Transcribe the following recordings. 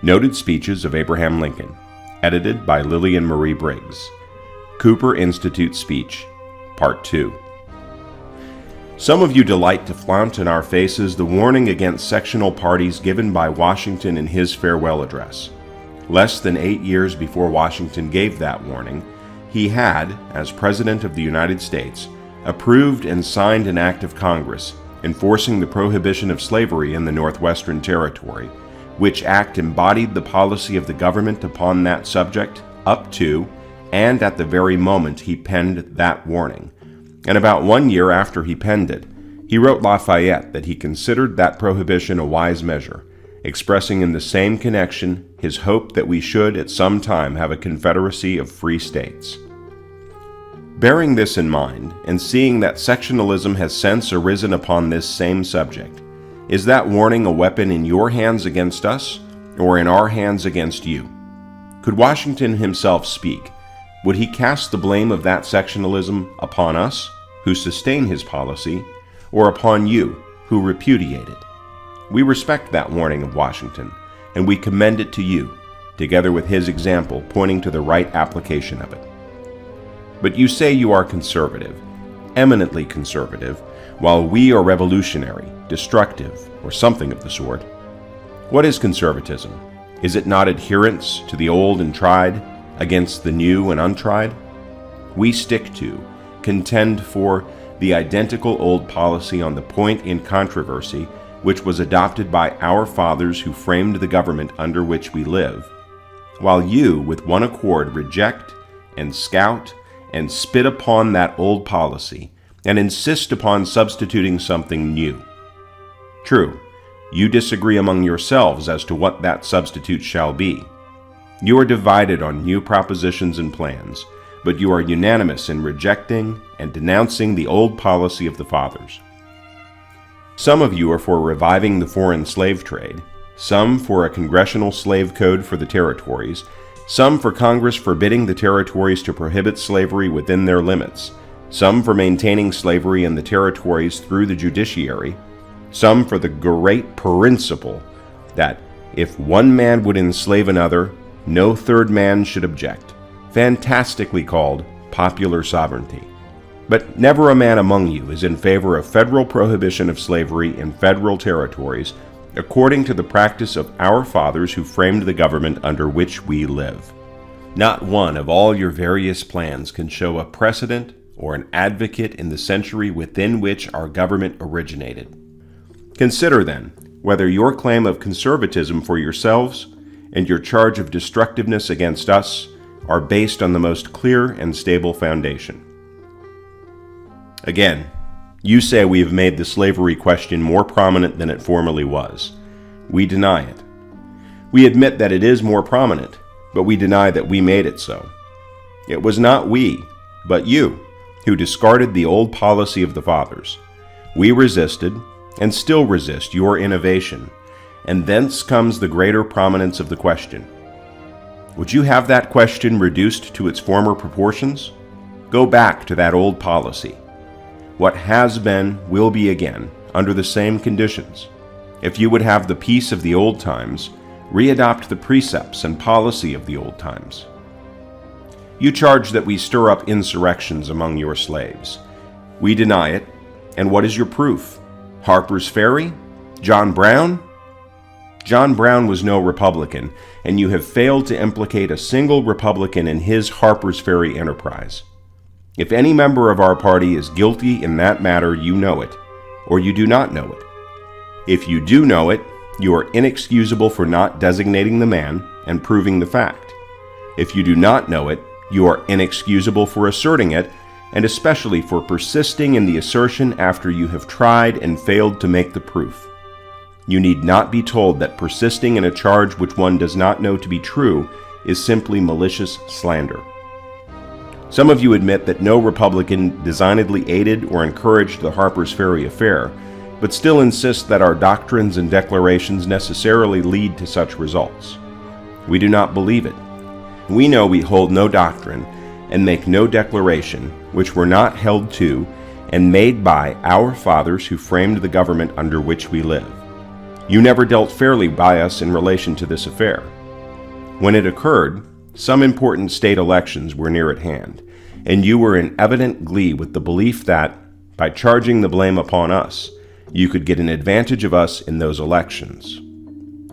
Noted Speeches of Abraham Lincoln, edited by Lillian Marie Briggs. Cooper Institute Speech, Part 2. Some of you delight to flaunt in our faces the warning against sectional parties given by Washington in his farewell address. Less than 8 years before Washington gave that warning, he had, as President of the United States, approved and signed an act of Congress enforcing the prohibition of slavery in the Northwestern Territory, which act embodied the policy of the government upon that subject up to and at the very moment he penned that warning. And about 1 year after he penned it, he wrote Lafayette that he considered that prohibition a wise measure, expressing in the same connection his hope that we should at some time have a confederacy of free states. Bearing this in mind, and seeing that sectionalism has since arisen upon this same subject, is that warning a weapon in your hands against us, or in our hands against you? Could Washington himself speak, would he cast the blame of that sectionalism upon us, who sustain his policy, or upon you, who repudiate it? We respect that warning of Washington, and we commend it to you, together with his example pointing to the right application of it. But you say you are conservative, eminently conservative, while we are revolutionary, destructive, or something of the sort. What is conservatism? Is it not adherence to the old and tried against the new and untried? We stick to, contend for, the identical old policy on the point in controversy which was adopted by our fathers who framed the government under which we live, while you with one accord reject and scout and spit upon that old policy and insist upon substituting something new. True, you disagree among yourselves as to what that substitute shall be. You are divided on new propositions and plans, but you are unanimous in rejecting and denouncing the old policy of the fathers. Some of you are for reviving the foreign slave trade, some for a congressional slave code for the territories, some for Congress forbidding the territories to prohibit slavery within their limits, some for maintaining slavery in the territories through the judiciary, some for the great principle that if one man would enslave another, no third man should object, fantastically called popular sovereignty. But never a man among you is in favor of federal prohibition of slavery in federal territories according to the practice of our fathers who framed the government under which we live. Not one of all your various plans can show a precedent or an advocate in the century within which our government originated. Consider, then, whether your claim of conservatism for yourselves and your charge of destructiveness against us are based on the most clear and stable foundation. Again, you say we have made the slavery question more prominent than it formerly was. We deny it. We admit that it is more prominent, but we deny that we made it so. It was not we, but you, who discarded the old policy of the fathers. We resisted, and still resist, your innovation, and thence comes the greater prominence of the question. Would you have that question reduced to its former proportions? Go back to that old policy. What has been will be again, under the same conditions. If you would have the peace of the old times, readopt the precepts and policy of the old times. You charge that we stir up insurrections among your slaves. We deny it, and what is your proof? Harper's Ferry? John Brown? John Brown was no Republican, and you have failed to implicate a single Republican in his Harper's Ferry enterprise. If any member of our party is guilty in that matter, you know it, or you do not know it. If you do know it, you are inexcusable for not designating the man and proving the fact. If you do not know it, you are inexcusable for asserting it, and especially for persisting in the assertion after you have tried and failed to make the proof. You need not be told that persisting in a charge which one does not know to be true is simply malicious slander. Some of you admit that no Republican designedly aided or encouraged the Harper's Ferry affair, but still insist that our doctrines and declarations necessarily lead to such results. We do not believe it. We know we hold no doctrine and make no declaration which were not held to and made by our fathers who framed the government under which we live. You never dealt fairly by us in relation to this affair. When it occurred, some important state elections were near at hand, and you were in evident glee with the belief that, by charging the blame upon us, you could get an advantage of us in those elections.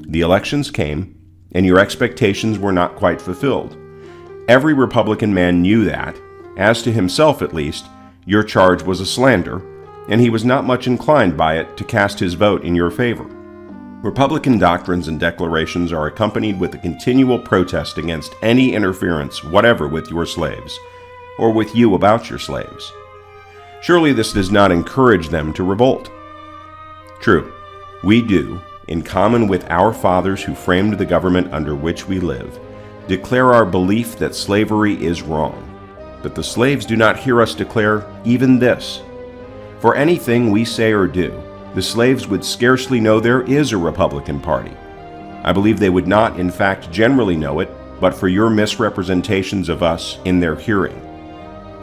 The elections came, and your expectations were not quite fulfilled. Every Republican man knew that, as to himself at least, your charge was a slander, and he was not much inclined by it to cast his vote in your favor. Republican doctrines and declarations are accompanied with a continual protest against any interference whatever with your slaves, or with you about your slaves. Surely this does not encourage them to revolt. True, we do, in common with our fathers who framed the government under which we live, declare our belief that slavery is wrong. But the slaves do not hear us declare even this. For anything we say or do, the slaves would scarcely know there is a Republican Party. I believe they would not, in fact, generally know it, but for your misrepresentations of us in their hearing.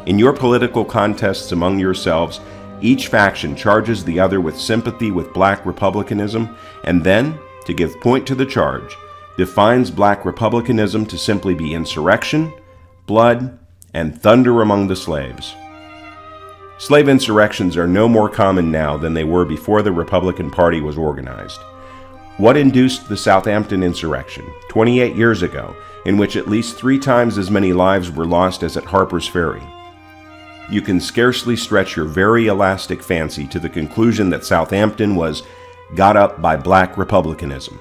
In your political contests among yourselves, each faction charges the other with sympathy with black republicanism, and then, to give point to the charge, defines black republicanism to simply be insurrection, blood, and thunder among the slaves. Slave insurrections are no more common now than they were before the Republican Party was organized. What induced the Southampton insurrection, 28 years ago, in which at least 3 times as many lives were lost as at Harper's Ferry? You can scarcely stretch your very elastic fancy to the conclusion that Southampton was got up by black republicanism.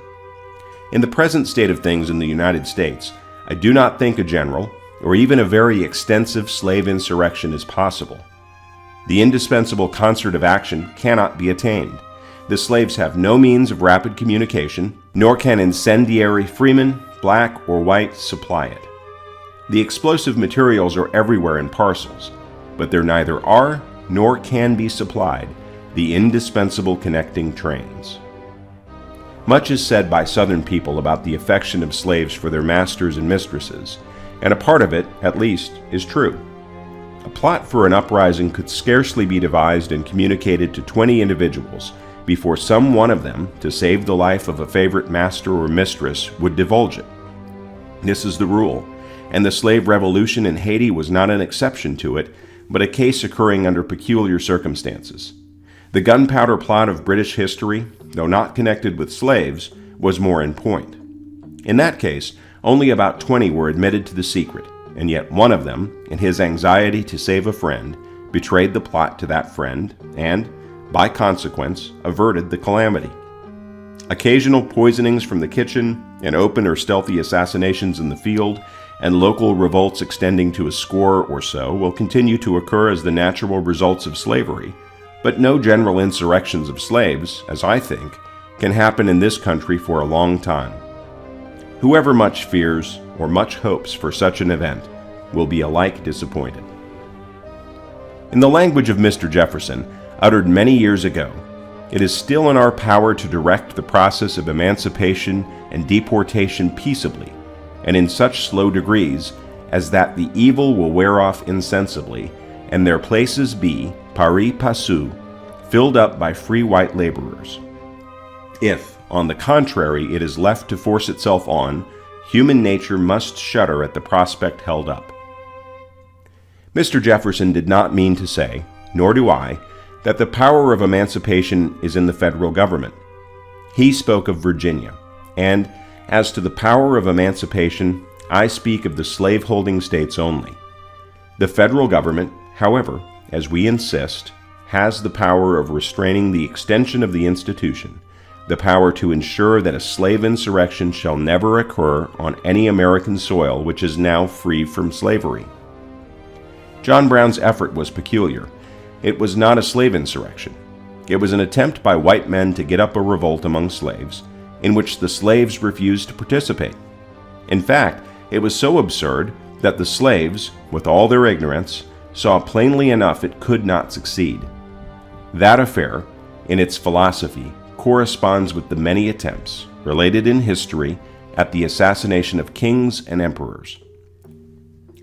In the present state of things in the United States, I do not think a general, or even a very extensive slave insurrection is possible. The indispensable concert of action cannot be attained. The slaves have no means of rapid communication, nor can incendiary freemen, black or white, supply it. The explosive materials are everywhere in parcels, but there neither are nor can be supplied the indispensable connecting trains. Much is said by Southern people about the affection of slaves for their masters and mistresses, and a part of it, at least, is true. A plot for an uprising could scarcely be devised and communicated to 20 individuals before some one of them, to save the life of a favorite master or mistress, would divulge it. This is the rule, and the slave revolution in Haiti was not an exception to it, but a case occurring under peculiar circumstances. The gunpowder plot of British history, though not connected with slaves, was more in point. In that case, only about 20 were admitted to the secret, and yet one of them, in his anxiety to save a friend, betrayed the plot to that friend and, by consequence, averted the calamity. Occasional poisonings from the kitchen, and open or stealthy assassinations in the field, and local revolts extending to a score or so will continue to occur as the natural results of slavery, but no general insurrections of slaves, as I think, can happen in this country for a long time. Whoever much fears or much hopes for such an event will be alike disappointed. In the language of Mr. Jefferson, uttered many years ago, it is still in our power to direct the process of emancipation and deportation peaceably, and in such slow degrees as that the evil will wear off insensibly, and their places be, pari passu, filled up by free white laborers. If, on the contrary, it is left to force itself on, human nature must shudder at the prospect held up. Mr. Jefferson did not mean to say, nor do I, that the power of emancipation is in the federal government. He spoke of Virginia, and, as to the power of emancipation, I speak of the slave-holding states only. The federal government, however, as we insist, has the power of restraining the extension of the institution, the power to ensure that a slave insurrection shall never occur on any American soil which is now free from slavery. John Brown's effort was peculiar. It was not a slave insurrection. It was an attempt by white men to get up a revolt among slaves, in which the slaves refused to participate. In fact, it was so absurd that the slaves, with all their ignorance, saw plainly enough it could not succeed. That affair, in its philosophy, corresponds with the many attempts, related in history, at the assassination of kings and emperors.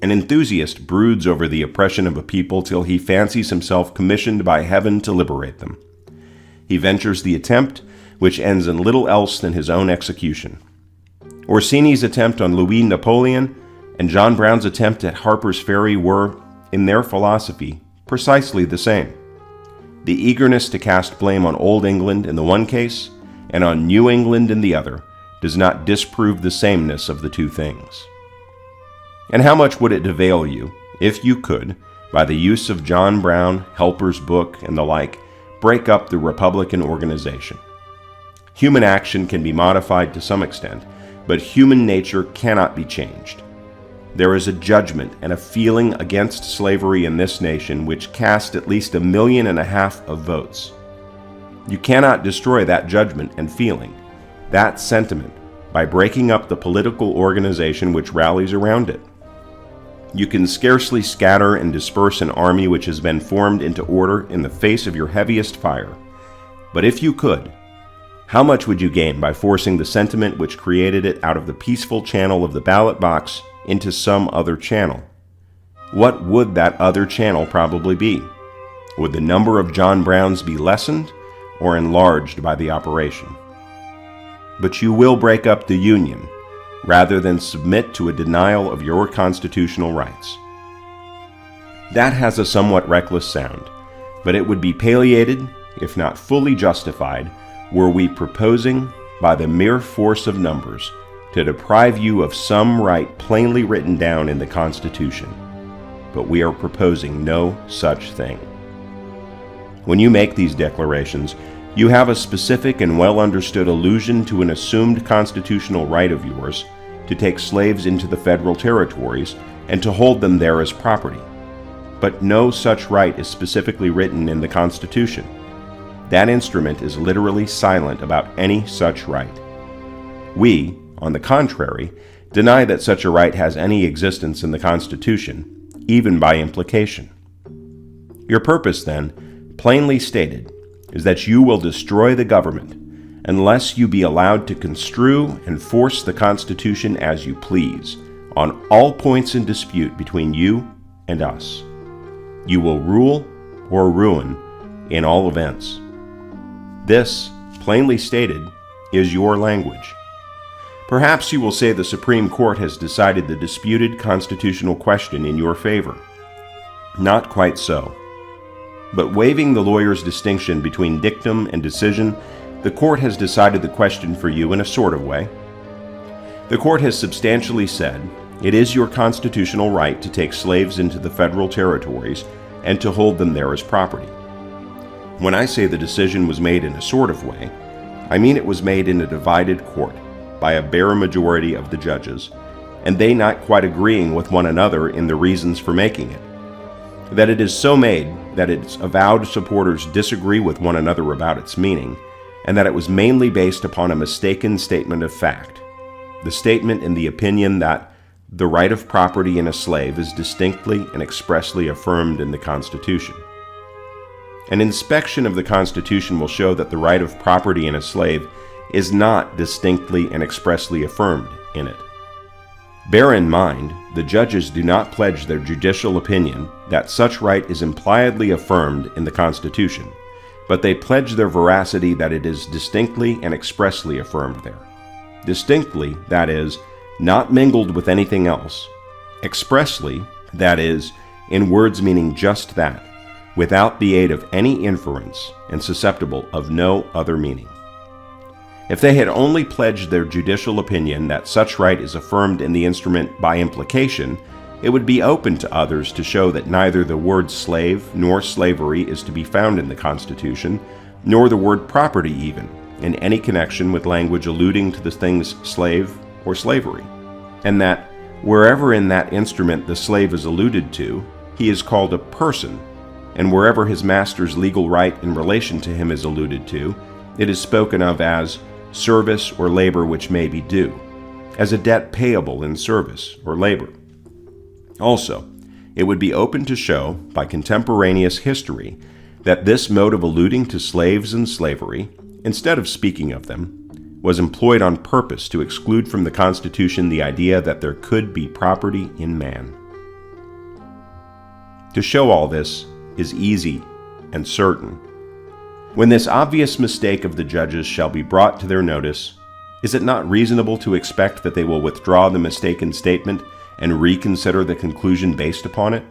An enthusiast broods over the oppression of a people till he fancies himself commissioned by heaven to liberate them. He ventures the attempt, which ends in little else than his own execution. Orsini's attempt on Louis Napoleon and John Brown's attempt at Harper's Ferry were, in their philosophy, precisely the same. The eagerness to cast blame on Old England in the one case and on New England in the other does not disprove the sameness of the two things. And how much would it avail you, if you could, by the use of John Brown, Helper's book, and the like, break up the Republican organization? Human action can be modified to some extent, but human nature cannot be changed. There is a judgment and a feeling against slavery in this nation which cast at least 1.5 million of votes. You cannot destroy that judgment and feeling, that sentiment, by breaking up the political organization which rallies around it. You can scarcely scatter and disperse an army which has been formed into order in the face of your heaviest fire. But if you could, how much would you gain by forcing the sentiment which created it out of the peaceful channel of the ballot box into some other channel? What would that other channel probably be? Would the number of John Browns be lessened or enlarged by the operation? But you will break up the Union rather than submit to a denial of your constitutional rights. That has a somewhat reckless sound, but it would be palliated, if not fully justified, were we proposing, by the mere force of numbers, to deprive you of some right plainly written down in the Constitution. But we are proposing no such thing. When you make these declarations, you have a specific and well-understood allusion to an assumed constitutional right of yours to take slaves into the federal territories and to hold them there as property. But no such right is specifically written in the Constitution. That instrument is literally silent about any such right. We, on the contrary, deny that such a right has any existence in the Constitution, even by implication. Your purpose, then, plainly stated, is that you will destroy the government unless you be allowed to construe and force the Constitution as you please on all points in dispute between you and us. You will rule or ruin in all events. This, plainly stated, is your language. Perhaps you will say the Supreme Court has decided the disputed constitutional question in your favor. Not quite so. But waiving the lawyer's distinction between dictum and decision, the court has decided the question for you in a sort of way. The court has substantially said it is your constitutional right to take slaves into the federal territories and to hold them there as property. When I say the decision was made in a sort of way, I mean it was made in a divided court by a bare majority of the judges, and they not quite agreeing with one another in the reasons for making it. That it is so made that its avowed supporters disagree with one another about its meaning, and that it was mainly based upon a mistaken statement of fact, the statement in the opinion that the right of property in a slave is distinctly and expressly affirmed in the Constitution. An inspection of the Constitution will show that the right of property in a slave is not distinctly and expressly affirmed in it. Bear in mind, the judges do not pledge their judicial opinion that such right is impliedly affirmed in the Constitution, but they pledge their veracity that it is distinctly and expressly affirmed there. Distinctly, that is, not mingled with anything else. Expressly, that is, in words meaning just that, without the aid of any inference and susceptible of no other meaning. If they had only pledged their judicial opinion that such right is affirmed in the instrument by implication, it would be open to others to show that neither the word slave nor slavery is to be found in the Constitution, nor the word property even, in any connection with language alluding to the things slave or slavery, and that wherever in that instrument the slave is alluded to, he is called a person, and wherever his master's legal right in relation to him is alluded to, it is spoken of as service or labor which may be due, as a debt payable in service or labor. Also, it would be open to show, by contemporaneous history, that this mode of alluding to slaves and slavery, instead of speaking of them, was employed on purpose to exclude from the Constitution the idea that there could be property in man. To show all this is easy and certain. When this obvious mistake of the judges shall be brought to their notice, is it not reasonable to expect that they will withdraw the mistaken statement and reconsider the conclusion based upon it?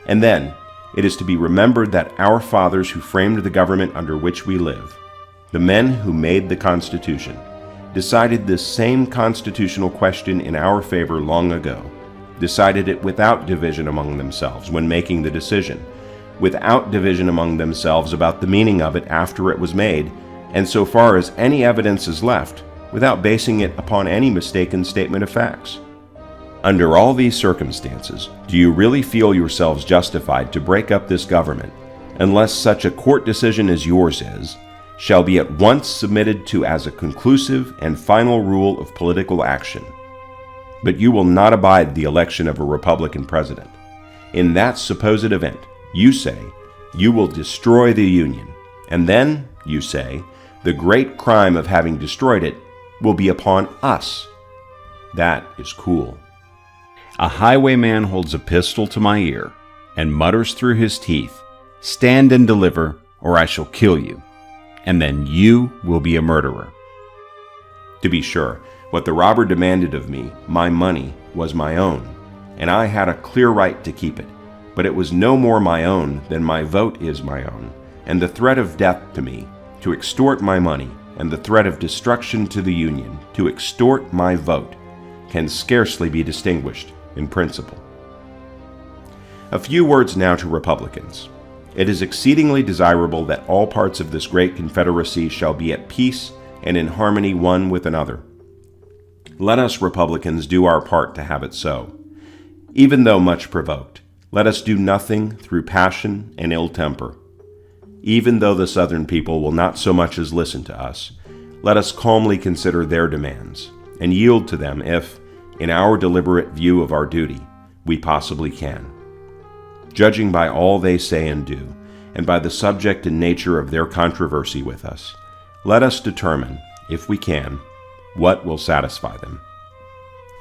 And then, it is to be remembered that our fathers who framed the government under which we live, the men who made the Constitution, decided this same constitutional question in our favor long ago, decided it without division among themselves when making the decision, without division among themselves about the meaning of it after it was made, and so far as any evidence is left, without basing it upon any mistaken statement of facts. Under all these circumstances, do you really feel yourselves justified to break up this government, unless such a court decision as yours is, shall be at once submitted to as a conclusive and final rule of political action? But you will not abide the election of a Republican president. In that supposed event, you say, you will destroy the Union, and then, you say, the great crime of having destroyed it will be upon us. That is cool. A highwayman holds a pistol to my ear and mutters through his teeth, "Stand and deliver, or I shall kill you, and then you will be a murderer." To be sure, what the robber demanded of me, my money, was my own, and I had a clear right to keep it, but it was no more my own than my vote is my own, and the threat of death to me, to extort my money, and the threat of destruction to the Union, to extort my vote, can scarcely be distinguished in principle. A few words now to Republicans. It is exceedingly desirable that all parts of this great Confederacy shall be at peace and in harmony one with another. Let us Republicans do our part to have it so. Even though much provoked, let us do nothing through passion and ill temper. Even though the Southern people will not so much as listen to us, let us calmly consider their demands and yield to them if, in our deliberate view of our duty, we possibly can. Judging by all they say and do, and by the subject and nature of their controversy with us, let us determine, if we can, what will satisfy them.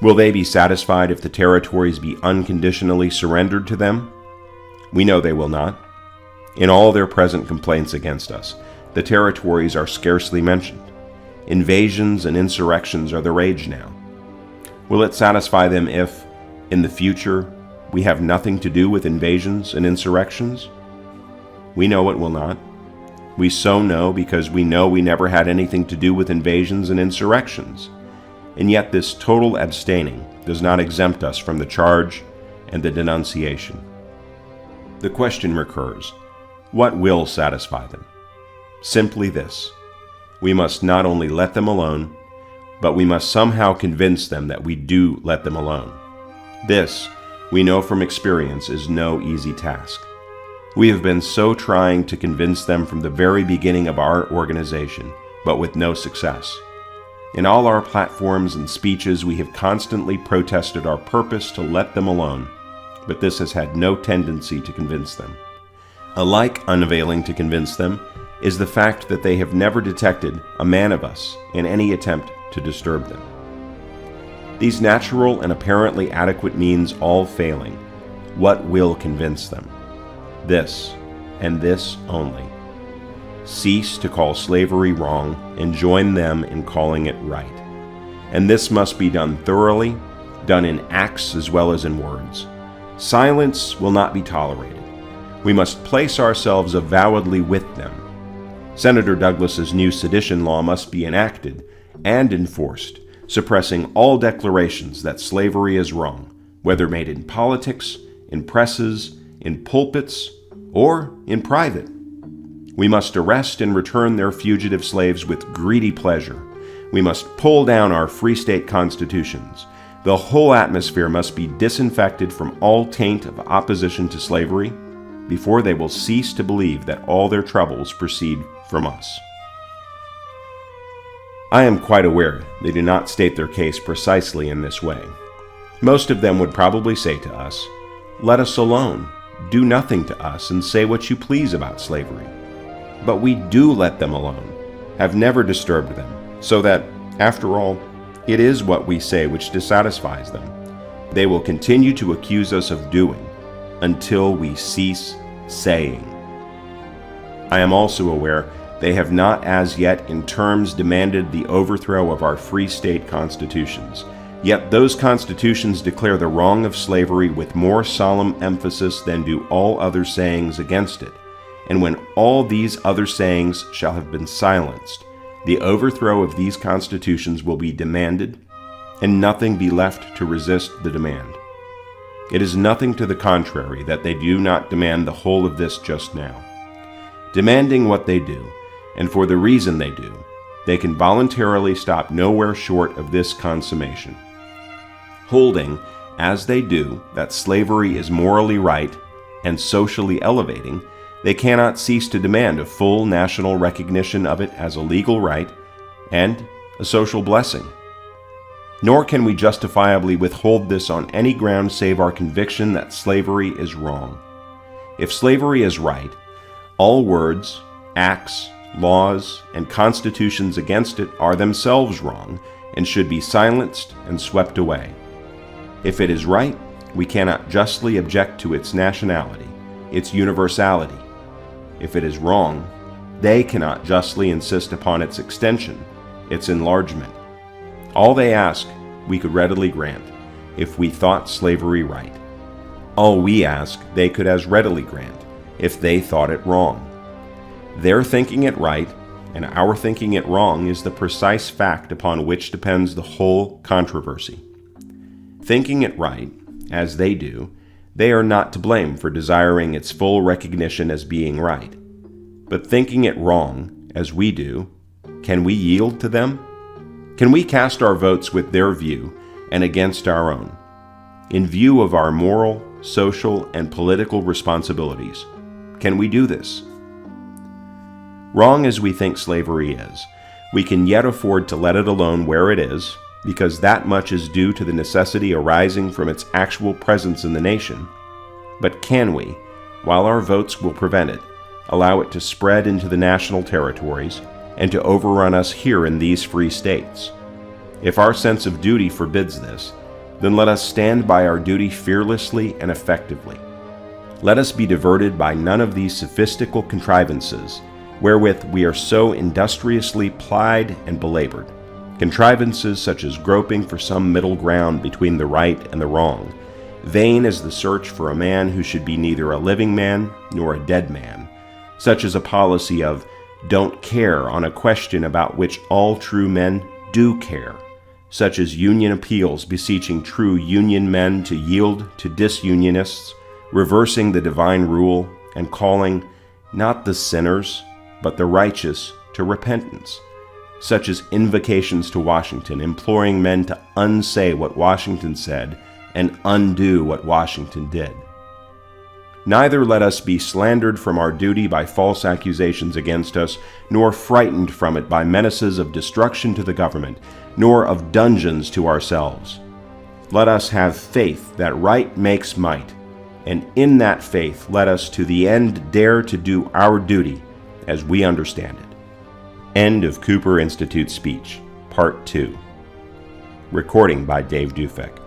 Will they be satisfied if the territories be unconditionally surrendered to them? We know they will not. In all their present complaints against us, the territories are scarcely mentioned. Invasions and insurrections are the rage now. Will it satisfy them if, in the future, we have nothing to do with invasions and insurrections? We know it will not. We so know because we know we never had anything to do with invasions and insurrections. And yet this total abstaining does not exempt us from the charge and the denunciation. The question recurs, what will satisfy them? Simply this: we must not only let them alone, but we must somehow convince them that we do let them alone. This, we know from experience, is no easy task. We have been so trying to convince them from the very beginning of our organization, but with no success. In all our platforms and speeches, we have constantly protested our purpose to let them alone, but this has had no tendency to convince them. Alike unavailing to convince them is the fact that they have never detected a man of us in any attempt to disturb them. These natural and apparently adequate means all failing, what will convince them? This, and this only: cease to call slavery wrong and join them in calling it right. And this must be done thoroughly, done in acts as well as in words. Silence will not be tolerated. We must place ourselves avowedly with them. Senator Douglas's new sedition law must be enacted and enforced, suppressing all declarations that slavery is wrong, whether made in politics, in presses, in pulpits, or in private. We must arrest and return their fugitive slaves with greedy pleasure. We must pull down our free state constitutions. The whole atmosphere must be disinfected from all taint of opposition to slavery before they will cease to believe that all their troubles proceed from us. I am quite aware they do not state their case precisely in this way. Most of them would probably say to us, "Let us alone, do nothing to us, and say what you please about slavery." But we do let them alone, have never disturbed them, so that, after all, it is what we say which dissatisfies them. They will continue to accuse us of doing until we cease saying. I am also aware they have not as yet in terms demanded the overthrow of our free state constitutions. Yet those constitutions declare the wrong of slavery with more solemn emphasis than do all other sayings against it. And when all these other sayings shall have been silenced, the overthrow of these constitutions will be demanded, and nothing be left to resist the demand. It is nothing to the contrary that they do not demand the whole of this just now. Demanding what they do, and for the reason they do, they can voluntarily stop nowhere short of this consummation. Holding, as they do, that slavery is morally right and socially elevating, they cannot cease to demand a full national recognition of it as a legal right and a social blessing. Nor can we justifiably withhold this on any ground save our conviction that slavery is wrong. If slavery is right, all words, acts, laws, and constitutions against it are themselves wrong and should be silenced and swept away. If it is right, we cannot justly object to its nationality, its universality. If it is wrong, they cannot justly insist upon its extension, its enlargement. All they ask, we could readily grant, if we thought slavery right. All we ask, they could as readily grant, if they thought it wrong. Their thinking it right, and our thinking it wrong, is the precise fact upon which depends the whole controversy. Thinking it right, as they do, they are not to blame for desiring its full recognition as being right. But thinking it wrong, as we do, can we yield to them? Can we cast our votes with their view and against our own? In view of our moral, social, and political responsibilities, can we do this? Wrong as we think slavery is, we can yet afford to let it alone where it is, because that much is due to the necessity arising from its actual presence in the nation. But can we, while our votes will prevent it, allow it to spread into the national territories and to overrun us here in these free states? If our sense of duty forbids this, then let us stand by our duty fearlessly and effectively. Let us be diverted by none of these sophistical contrivances wherewith we are so industriously plied and belabored. Contrivances such as groping for some middle ground between the right and the wrong, vain as the search for a man who should be neither a living man nor a dead man, such as a policy of don't care on a question about which all true men do care, such as union appeals beseeching true union men to yield to disunionists, reversing the divine rule and calling not the sinners but the righteous to repentance, such as invocations to Washington, imploring men to unsay what Washington said and undo what Washington did. Neither let us be slandered from our duty by false accusations against us, nor frightened from it by menaces of destruction to the government, nor of dungeons to ourselves. Let us have faith that right makes might, and in that faith let us to the end dare to do our duty as we understand it. End of Cooper Institute Speech, Part 2. Recording by Dave Dufek.